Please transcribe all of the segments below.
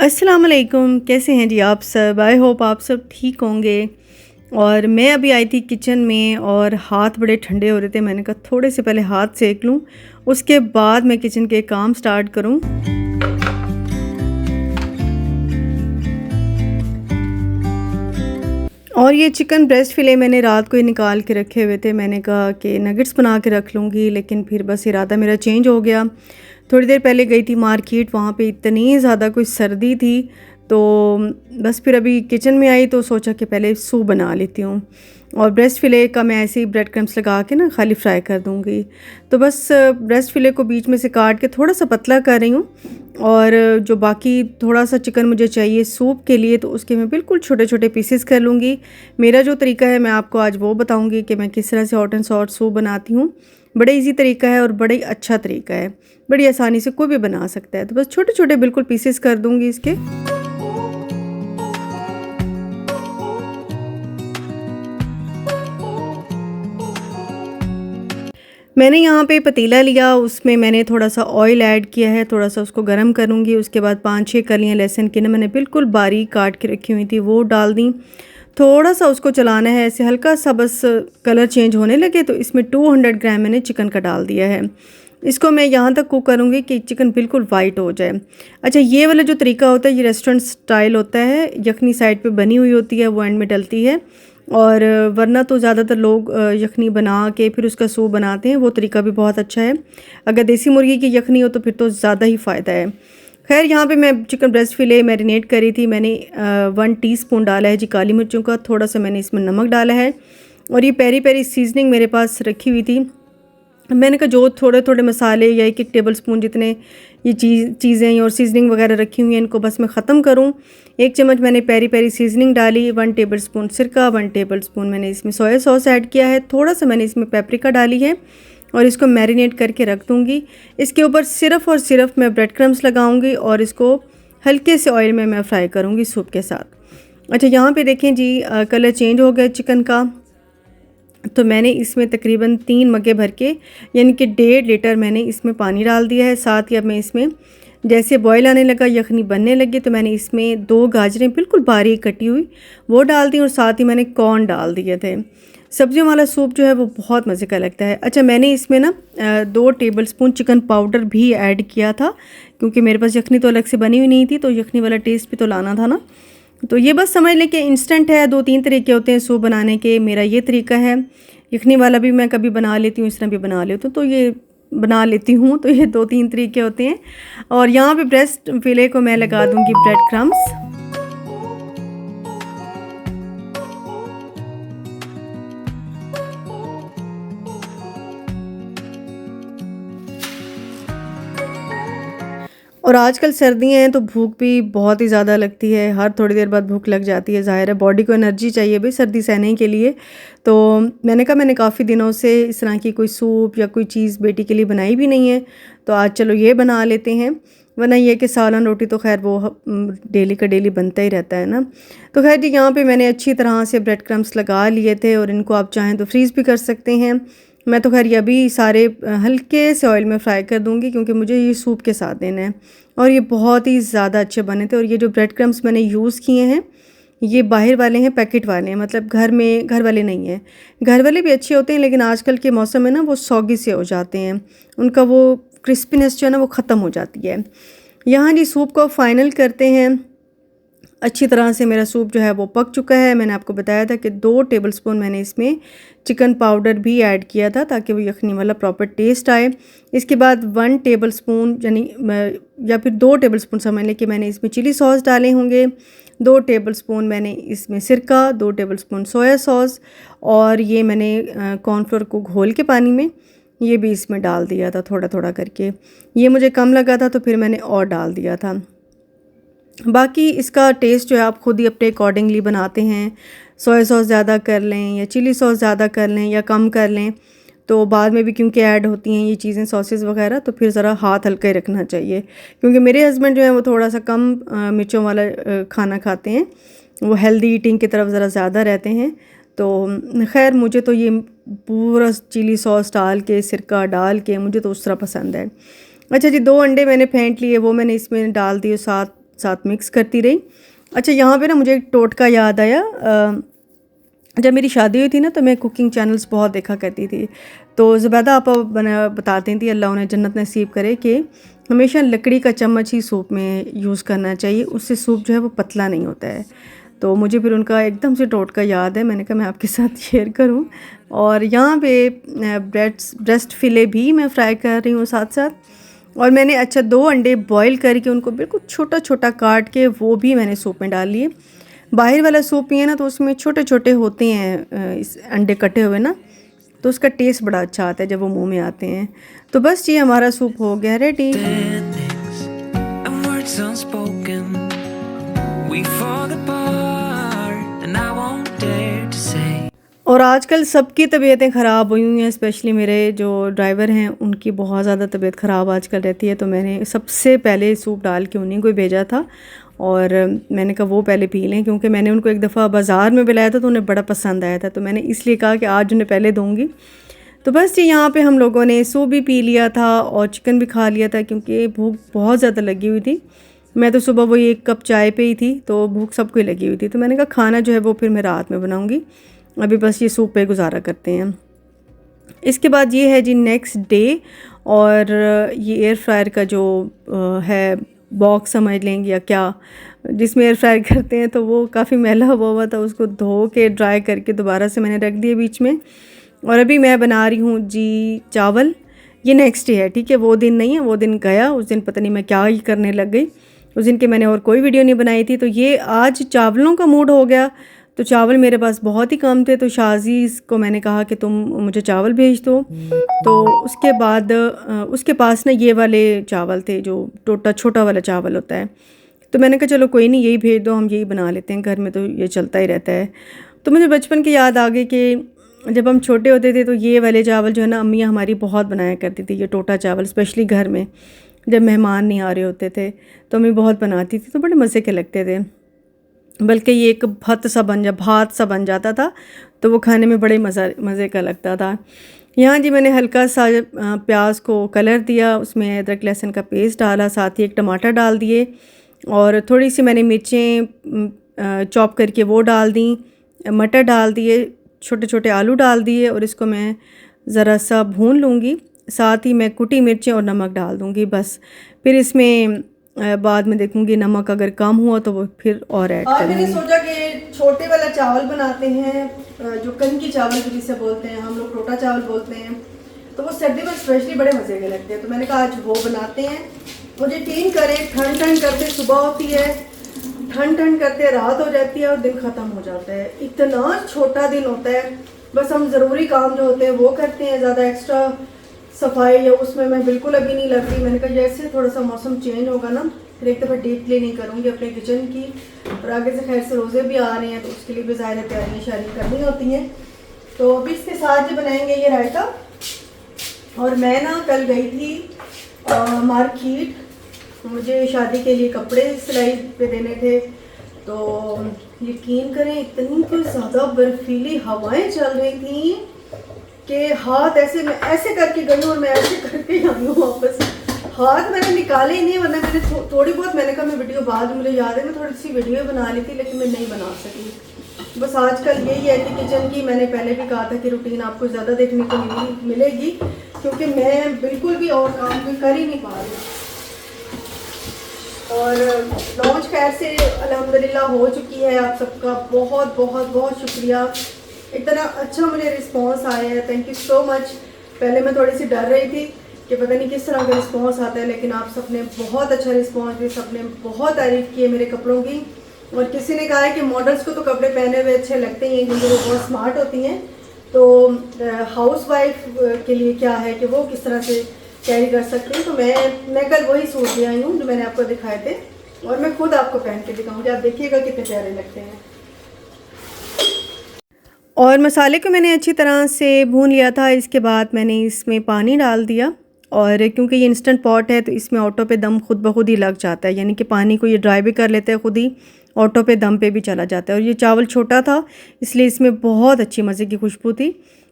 अस्सलाम वालेकुम, कैसे हैं जी आप सब। आई होप आप सब ठीक होंगे। और मैं अभी आई थी किचन में और हाथ बड़े ठंडे हो रहे थे। मैंने कहा थोड़े से पहले हाथ सेक लूँ, उसके बाद मैं किचन के काम स्टार्ट करूँ। और ये चिकन ब्रेस्ट फिले मैंने रात को ही निकाल के रखे हुए थे। मैंने कहा कि नगेट्स बना के रख लूँगी, लेकिन फिर बस इरादा मेरा चेंज हो गया। थोड़ी देर पहले गई थी मार्केट, वहाँ पे इतनी ज़्यादा कोई सर्दी थी, तो बस फिर अभी किचन में आई तो सोचा कि पहले सूप बना लेती हूँ। और ब्रेस्ट फिले का मैं ऐसे ही ब्रेड क्रम्स लगा के ना खाली फ्राई कर दूँगी। तो बस ब्रेस्ट फिले को बीच में से काट के थोड़ा सा पतला कर रही हूँ, और जो बाकी थोड़ा सा चिकन मुझे चाहिए सूप के लिए, तो उसके मैं बिल्कुल छोटे छोटे पीसेस कर लूँगी। मेरा जो तरीका है मैं आपको आज वो बताऊँगी कि मैं किस तरह से हॉट एंड सॉफ्ट सूप बनाती हूँ। बड़ा इजी तरीका है और बड़ा ही अच्छा तरीका है, बड़ी आसानी से कोई भी बना सकता है। तो बस छोटे छोटे बिल्कुल पीसेस कर दूँगी इसके। मैंने यहाँ पे पतीला लिया, उसमें मैंने थोड़ा सा ऑयल ऐड किया है, थोड़ा सा उसको गर्म करूँगी। उसके बाद 5-6 कलियाँ लहसुन की ना मैंने बिल्कुल बारीक काट के रखी हुई थी, वो डाल दी। थोड़ा सा उसको चलाना है, ऐसे हल्का सा बस कलर चेंज होने लगे तो इसमें 200 ग्राम मैंने चिकन का डाल दिया है। इसको मैं यहाँ तक कुक करूँगी कि चिकन बिल्कुल वाइट हो जाए। अच्छा, ये वाला जो तरीका होता है ये रेस्टोरेंट स्टाइल होता है, यखनी साइड पे बनी हुई होती है, वो एंड में डलती है। और वरना तो ज़्यादातर लोग यखनी बना के फिर उसका सूप बनाते हैं, वो तरीका भी बहुत अच्छा है। अगर देसी मुर्गी की यखनी हो तो फिर तो ज़्यादा ही फ़ायदा है। खैर, यहाँ पे मैं चिकन ब्रेस्ट फिले मैरिनेट करी थी। मैंने 1 टीस्पून डाला है जी काली मिर्चों का, थोड़ा सा मैंने इसमें नमक डाला है, और ये पेरी पेरी सीजनिंग मेरे पास रखी हुई थी। मैंने कहा जो थोड़े थोड़े मसाले या 1-1 टेबल स्पून जितने ये चीज़ें और सीजनिंग वगैरह रखी हुई हैं, इनको बस मैं ख़त्म करूं। 1 चम्मच मैंने पेरी पेरी सीजनिंग डाली, 1 टेबल स्पून सिरका, 1 टेबल स्पून मैंने इसमें सोया सॉस ऐड किया है, थोड़ा सा मैंने इसमें पेपरिका डाली है, और इसको मैरिनेट करके रख दूँगी। इसके ऊपर सिर्फ़ और सिर्फ मैं ब्रेड क्रम्स लगाऊँगी और इसको हल्के से ऑयल में मैं फ्राई करूँगी सूप के साथ। अच्छा, यहाँ पे देखें जी, कलर चेंज हो गया चिकन का। तो मैंने इसमें तकरीबन 3 मग्गे भर के, यानी कि 1.5 लीटर मैंने इसमें पानी डाल दिया है। साथ ही अब मैं इसमें जैसे बॉयल आने लगा, यखनी बनने लगी, तो मैंने इसमें 2 गाजरें बिल्कुल बारीक कटी हुई वो डाल दी, और साथ ही मैंने कॉर्न डाल दिए थे। सब्जियों वाला सूप जो है वो बहुत मज़े का लगता है। अच्छा, मैंने इसमें ना 2 टेबल स्पून चिकन पाउडर भी ऐड किया था, क्योंकि मेरे पास यखनी तो अलग से बनी हुई नहीं थी, तो यखनी वाला टेस्ट भी तो लाना था ना। तो ये बस समझ लें कि इंस्टेंट है। 2-3 तरीके होते हैं सूप बनाने के, मेरा ये तरीका है। यखनी वाला भी मैं कभी बना लेती हूँ, इस तरह भी बना लेती हूँ, तो ये बना लेती हूँ। तो ये 2-3 तरीके होते हैं। और यहाँ पे ब्रेस्ट फिले को मैं लगा दूँगी ब्रेड क्रम्स। और आजकल सर्दियाँ हैं तो भूख भी बहुत ही ज़्यादा लगती है, हर थोड़ी देर बाद भूख लग जाती है। ज़ाहिर है बॉडी को एनर्जी चाहिए भाई सर्दी सहने के लिए। तो मैंने कहा मैंने काफ़ी दिनों से इस तरह की कोई सूप या कोई चीज़ बेटी के लिए बनाई भी नहीं है, तो आज चलो ये बना लेते हैं। वरना ये कि सालन रोटी तो खैर वो डेली का डेली बनता ही रहता है ना। तो खैर जी, यहाँ पे मैंने अच्छी तरह से ब्रेड क्रम्स लगा लिए थे, और इनको आप चाहें तो फ्रीज़ भी कर सकते हैं। मैं तो खैर ये अभी सारे हल्के से ऑयल में फ्राई कर दूँगी, क्योंकि मुझे ये सूप के साथ देना है। और ये बहुत ही ज़्यादा अच्छे बने थे। और ये जो ब्रेड क्रम्स मैंने यूज़ किए हैं, ये बाहर वाले हैं, पैकेट वाले हैं, मतलब घर वाले नहीं हैं। घर वाले भी अच्छे होते हैं, लेकिन आजकल के मौसम में ना वो सौगी से हो जाते हैं, उनका वो क्रिस्पीनेस जो है ना वो ख़त्म हो जाती है। यहाँ जी सूप को फाइनल करते हैं। अच्छी तरह से मेरा सूप जो है वो पक चुका है। मैंने आपको बताया था कि 2 टेबलस्पून मैंने इसमें चिकन पाउडर भी ऐड किया था, ताकि वो यखनी वाला प्रॉपर टेस्ट आए। इसके बाद 1 टेबलस्पून यानी या फिर 2 टेबलस्पून समझ लें कि मैंने इसमें चिली सॉस डाले होंगे। 2 टेबलस्पून मैंने इसमें सिरका, 2 टेबलस्पून सोया सॉस, और ये मैंने कॉर्नफ्लोर को घोल के पानी में ये भी इसमें डाल दिया था थोड़ा थोड़ा करके। ये मुझे कम लगा था तो फिर मैंने और डाल दिया था। बाकी इसका टेस्ट जो है आप खुद ही अपने अकॉर्डिंगली बनाते हैं। सोया सॉस ज़्यादा कर लें या चिली सॉस ज़्यादा कर लें या कम कर लें, तो बाद में भी क्योंकि ऐड होती हैं ये चीज़ें सॉसेस वगैरह, तो फिर ज़रा हाथ हल्का ही रखना चाहिए। क्योंकि मेरे हस्बैंड जो है वो थोड़ा सा कम मिर्चों वाला खाना खाते हैं, वो हेल्दी ईटिंग की तरफ ज़रा ज़्यादा रहते हैं। तो खैर मुझे तो ये पूरा चिली सॉस डाल के, सिरका डाल के, मुझे तो उस तरह पसंद है। अच्छा जी, 2 अंडे मैंने फेंट लिए, वो मैंने इसमें डाल दिए। साथ साथ मिक्स करती रही। अच्छा, यहाँ पे ना मुझे एक टोटका याद आया। जब मेरी शादी हुई थी ना तो मैं कुकिंग चैनल्स बहुत देखा करती थी। तो ज़ुबैदा आपा बताती थी, अल्लाह उन्हें जन्नत नसीब करे, कि हमेशा लकड़ी का चम्मच ही सूप में यूज़ करना चाहिए, उससे सूप जो है वो पतला नहीं होता है। तो मुझे फिर उनका एकदम से टोटका याद है, मैंने कहा मैं आपके साथ शेयर करूं। और यहाँ पे ब्रेस्ट फिले भी मैं फ्राई कर रही हूँ साथ साथ। और मैंने 2 अंडे बॉईल करके उनको बिल्कुल छोटा छोटा काट के वो भी मैंने सूप में डाल लिए। बाहर वाला सूप ही है ना तो उसमें छोटे छोटे होते हैं इस अंडे कटे हुए ना, तो उसका टेस्ट बड़ा अच्छा आता है जब वो मुंह में आते हैं। तो बस ये हमारा सूप हो गया रेडी। और आजकल सबकी तबीयतें ख़राब हुई हुई हैं, स्पेशली मेरे जो ड्राइवर हैं उनकी बहुत ज़्यादा तबीयत ख़राब आजकल रहती है। तो मैंने सबसे पहले सूप डाल के उन्हीं को भेजा था और मैंने कहा वो पहले पी लें, क्योंकि मैंने उनको एक दफ़ा बाज़ार में पिलाया था तो उन्हें बड़ा पसंद आया था, तो मैंने इसलिए कहा कि आज उन्हें पहले दूँगी। तो बस ये यहाँ पे हम लोगों ने सूप भी पी लिया था और चिकन भी खा लिया था, क्योंकि भूख बहुत ज़्यादा लगी हुई थी। मैं तो सुबह वही 1 कप चाय पे ही थी, तो भूख सबको ही लगी हुई थी। तो मैंने कहा खाना जो है वो फिर मैं रात में बनाऊँगी, अभी बस ये सूप पे गुजारा करते हैं। इसके बाद ये है जी नेक्स्ट डे, और ये एयर फ्रायर का जो है बॉक्स समझ लेंगे या क्या, जिसमें एयर फ्रायर करते हैं, तो वो काफ़ी मैला हुआ था, उसको धो के ड्राई करके दोबारा से मैंने रख दिए बीच में। और अभी मैं बना रही हूँ जी चावल। ये नेक्स्ट डे है, ठीक है, वो दिन नहीं है, वो दिन गया। उस दिन पता नहीं मैं क्या ही करने लग गई, उस दिन के मैंने और कोई वीडियो नहीं बनाई थी। तो ये आज चावलों का मूड हो गया, तो चावल मेरे पास बहुत ही कम थे, तो शाजीज़ को मैंने कहा कि तुम मुझे चावल भेज दो। तो उसके बाद उसके पास ना ये वाले चावल थे जो छोटा वाला चावल होता है, तो मैंने कहा चलो कोई नहीं, यही भेज दो, हम यही बना लेते हैं, घर में तो ये चलता ही रहता है। तो मुझे बचपन की याद आ गई कि जब हम छोटे होते थे तो ये वाले चावल जो है ना अम्मियाँ हमारी बहुत बनाया करती थी, ये टोटा चावल, स्पेशली घर में जब मेहमान नहीं आ रहे होते थे तो अम्मी बहुत बनाती थी, तो बड़े मज़े के लगते थे। बल्कि ये एक भात सा बन जाता था, तो वो खाने में बड़े मज़े का लगता था। यहाँ जी मैंने हल्का सा प्याज को कलर दिया, उसमें अदरक लहसुन का पेस्ट डाला, साथ ही एक टमाटर डाल दिए, और थोड़ी सी मैंने मिर्चें चॉप करके वो डाल दी, मटर डाल दिए, छोटे छोटे आलू डाल दिए, और इसको मैं ज़रा सा भून लूँगी। साथ ही मैं कुटी मिर्चें और नमक डाल दूँगी बस। फिर इसमें बाद में देखूँगी नमक अगर कम हुआ तो वो फिर और ऐड करूँगी। मैंने सोचा कि छोटे वाला चावल बनाते हैं, जो कंकी चावल जिसे बोलते हैं, हम लोग टोटा चावल बोलते हैं, तो वो सर्दी में स्पेशली बड़े मज़े के लगते हैं। तो मैंने कहा आज वो बनाते हैं। मुझे यकीन करें, ठंड ठंड करते सुबह होती है, ठंड ठंड करते रात हो जाती है और दिन ख़त्म हो जाता है। इतना छोटा दिन होता है, बस हम ज़रूरी काम जो होते हैं वो करते हैं, ज़्यादा एक्स्ट्रा सफाई या उसमें मैं बिल्कुल अभी नहीं लग रही। मैंने कहा जैसे थोड़ा सा मौसम चेंज होगा ना, फिर एक दफ़ा डीप क्लीनिंग करूँगी अपने किचन की। और आगे से खैर से रोज़े भी आ रहे हैं, तो उसके लिए भी ज़ाहिर तैयारियाँ शायरी करनी होती हैं। तो अभी इसके साथ जो बनाएंगे ये रायता। और मैं ना कल गई थी मार्केट, मुझे शादी के लिए कपड़े सिलाई पे देने थे। तो यकीन करें इतनी कोई ज़्यादा बर्फीली हवाएं चल रही थी कि हाथ ऐसे, मैं ऐसे करके गई और मैं ऐसे करके आई हूँ वापस। हाथ मैंने निकाले ही नहीं, वरना मैंने थोड़ी बहुत, मैंने कहा मैं वीडियो बाद में, मुझे याद है मैं थोड़ी सी वीडियो बना ली थी, लेकिन मैं नहीं बना सकी। बस आजकल यही है कि किचन की, मैंने पहले भी कहा था कि रूटीन आपको ज़्यादा देखने को मिलेगी, क्योंकि मैं बिल्कुल भी और काम भी कर ही नहीं पा रही। और लॉन्च खैर से अल्हम्दुलिल्लाह हो चुकी है। आप सबका बहुत बहुत बहुत शुक्रिया, इतना अच्छा मुझे रिस्पांस आया है, थैंक यू सो मच। पहले मैं थोड़ी सी डर रही थी कि पता नहीं किस तरह का रिस्पांस आता है, लेकिन आप सबने बहुत अच्छा रिस्पांस दिया, सबने बहुत तारीफ़ की है मेरे कपड़ों की। और किसी ने कहा है कि मॉडल्स को तो कपड़े पहने हुए अच्छे लगते ही हैं क्योंकि वो बहुत स्मार्ट होती हैं, तो हाउस वाइफ के लिए क्या है कि वो किस तरह से कैरी कर सकती हैं। तो मैं कल वही सूट ले आई हूँ जो मैंने आपको दिखाए थे, और मैं खुद आपको पहन के दिखाऊंगी, आप देखिएगा कितने प्यारे लगते हैं। और मसाले को मैंने अच्छी तरह से भून लिया था। इसके बाद मैंने इसमें पानी डाल दिया, और क्योंकि ये इंस्टेंट पॉट है तो इसमें ऑटो पे दम खुद ब खुद ही लग जाता है, यानी कि पानी को ये ड्राई भी कर लेता है खुद ही, ऑटो पे दम पे भी चला जाता है। और ये चावल छोटा था इसलिए इसमें बहुत अच्छी मज़े की खुशबू थी।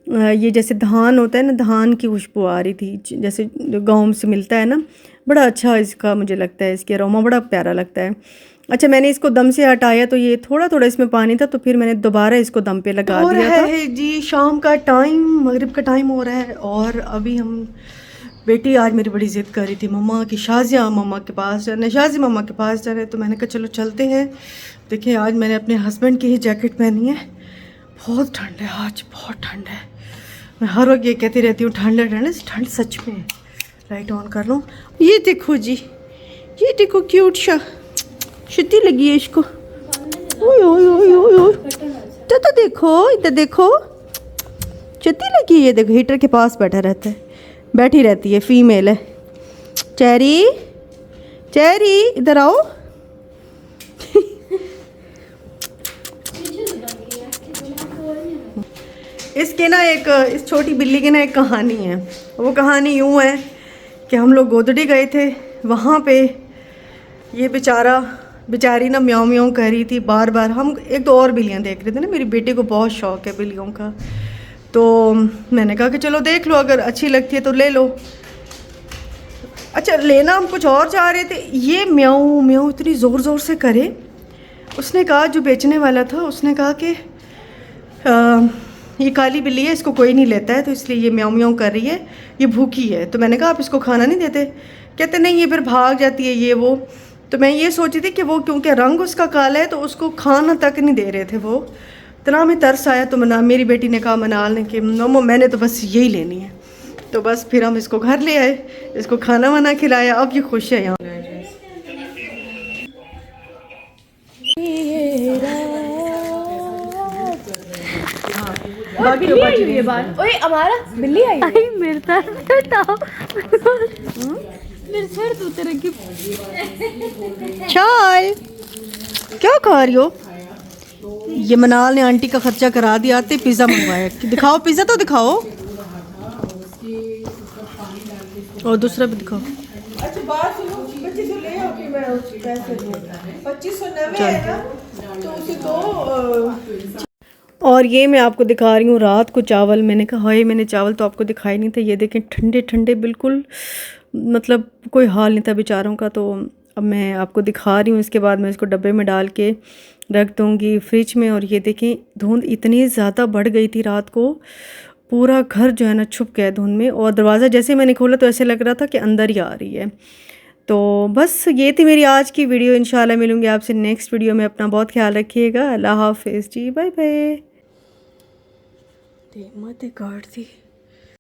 ये जैसे धान होता है ना, धान की खुशबू आ रही थी, जैसे गाँव से मिलता है ना। बड़ा अच्छा इसका मुझे लगता है, इसके अरोमा बड़ा प्यारा लगता है। अच्छा, मैंने इसको दम से हटाया तो ये थोड़ा थोड़ा इसमें पानी था, तो फिर मैंने दोबारा इसको दम पे लगा दिया था। है जी शाम का टाइम, मगरिब का टाइम हो रहा है, और अभी हम, बेटी आज मेरी बड़ी ज़िद कर रही थी मम्मा की शाज़िया मम्मा के पास जाना है, शाज़ी मम्मा के पास जाना है, तो मैंने कहा चलो चलते हैं। देखिए आज मैंने अपने हस्बैंड की ही जैकेट पहनी है। बहुत ठंड है आज, बहुत ठंड है। मैं हर वक्त ये कहती रहती हूँ ठंड है ठंड है, ठंड सच में है। लाइट ऑन कर लो। ये देखो जी, ये देखो क्यूट सा छुट्टी लगी है इसको। ओए ओए ओए ओए ओए, तो देखो इधर देखो, छुट्टी लगी है। ये देखो हीटर के पास बैठा रहता है, बैठी रहती है, फीमेल है। चेरी चेरी इधर आओ। इसके ना एक, इस छोटी बिल्ली की ना एक कहानी है। वो कहानी यूँ है कि हम लोग गोदड़ी गए थे, वहाँ पे ये बेचारी ना म्याऊं म्याऊं कर रही थी बार बार। हम एक दो और बिल्लियाँ देख रहे थे ना, मेरी बेटी को बहुत शौक़ है बिल्लियों का, तो मैंने कहा कि चलो देख लो, अगर अच्छी लगती है तो ले लो। अच्छा, लेना हम कुछ और चाह रहे थे, ये म्याऊं म्याऊं इतनी ज़ोर ज़ोर से करे। उसने कहा, जो बेचने वाला था उसने कहा कि ये काली बिल्ली है, इसको कोई नहीं लेता है, तो इसलिए ये म्याऊं म्याऊं कर रही है, ये भूखी है। तो मैंने कहा आप इसको खाना नहीं देते? कहते नहीं, ये फिर भाग जाती है ये वो। तो मैं ये सोची थी कि वो क्योंकि रंग उसका काला है तो उसको खाना तक नहीं दे रहे थे वो। इतना हमें तरस आया, तो मेरी बेटी ने कहा मनाल ने कि मम्मा मैंने तो बस यही लेनी है। तो बस फिर हम इसको घर ले आए, इसको खाना वाना खिलाया, अब ये खुश है यहाँ। बिल्ली आई हुई है बाहर। ओए हमारा बिल्ली आई है। मेरे सर पे उठाओ, मेरे सर तो उतर की। चाय क्या खा रही हो? ये मनाल ने आंटी का खर्चा करा दिया, आते पिज़्ज़ा मंगवाया। दिखाओ पिज़्ज़ा तो दिखाओ, और दूसरा भी दिखाओ। अच्छा बात सुनो, 2500 ले आओ कि मैं पैसे दूंगा। 2590 है ना, तो उसे दो। और ये मैं आपको दिखा रही हूँ रात को चावल। मैंने कहा हाय, मैंने चावल तो आपको दिखाई नहीं थे। ये देखें ठंडे ठंडे बिल्कुल, मतलब कोई हाल नहीं था बेचारों का। तो अब मैं आपको दिखा रही हूँ, इसके बाद मैं इसको डब्बे में डाल के रख दूँगी फ्रिज में। और ये देखें धुंध इतनी ज़्यादा बढ़ गई थी रात को, पूरा घर जो है ना छुप गया धुंध में। और दरवाज़ा जैसे मैंने खोला तो ऐसे लग रहा था कि अंदर ही आ रही है। तो बस ये थी मेरी आज की वीडियो। इंशाल्लाह मिलूँगी आपसे नेक्स्ट वीडियो में। अपना बहुत ख्याल रखिएगा। अल्लाह हाफिज़ जी, बाय बाय। मत काट दी।